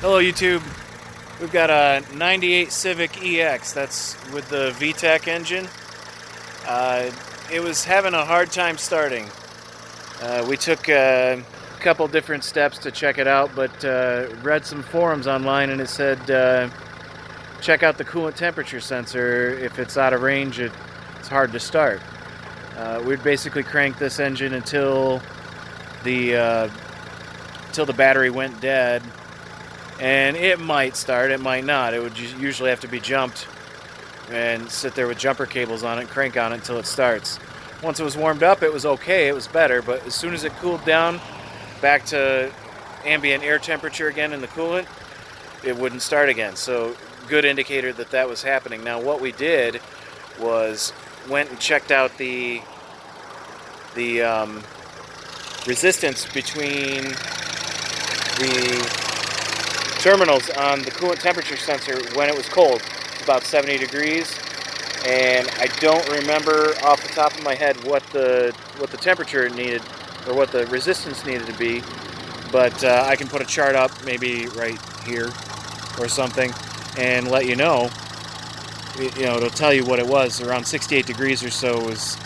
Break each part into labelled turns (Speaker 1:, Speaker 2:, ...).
Speaker 1: Hello YouTube. We've got a 98 Civic EX. That's with the VTEC engine. It was having a hard time starting. We took a couple different steps to check it out, but read some forums online and it said check out the coolant temperature sensor. If it's out of range, it's hard to start. We'd basically crank this engine until the battery went dead. And it might start, it might not. It would usually have to be jumped and sit there with jumper cables on it, crank on it until it starts. Once it was warmed up, it was okay, it was better, but as soon as it cooled down back to ambient air temperature again in the coolant, it wouldn't start again. So good indicator that that was happening. Now what we did was went and checked out the resistance between the terminals on the coolant temperature sensor when it was cold. It's about 70 degrees, and I don't remember off the top of my head what the temperature needed or what the resistance needed to be, but I can put a chart up maybe right here or something and let you know. It'll tell you what it was. Around 68 degrees or so was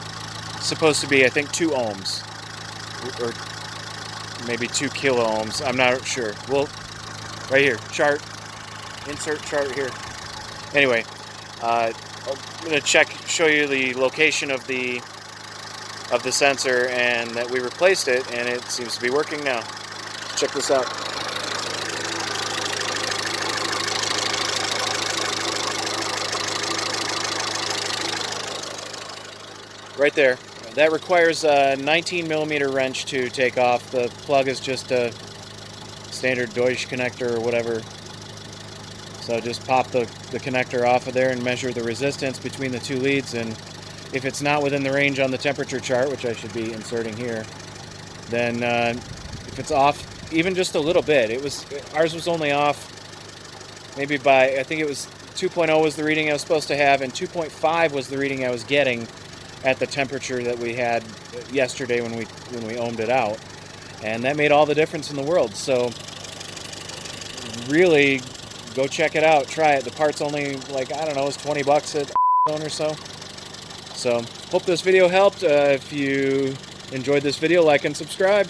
Speaker 1: supposed to be, I think, 2 ohms or maybe 2 kilo ohms. I'm not sure. Well, right here, chart, insert chart here. Anyway, I'm going to show you the location of the sensor and that we replaced it, and it seems to be working now. Check this out. Right there. That requires a 19 millimeter wrench to take off. The plug is just a standard Deutsch connector or whatever. So just pop the connector off of there and measure the resistance between the two leads, and if it's not within the range on the temperature chart, which I should be inserting here, then if it's off even just a little bit, ours was only off maybe by, I think it was 2.0 was the reading I was supposed to have, and 2.5 was the reading I was getting at the temperature that we had yesterday when we ohmed it out. And that made all the difference in the world. So really, go check it out. Try it. The part's only, like, I don't know, it's 20 bucks at or so. So hope this video helped. If you enjoyed this video, like and subscribe.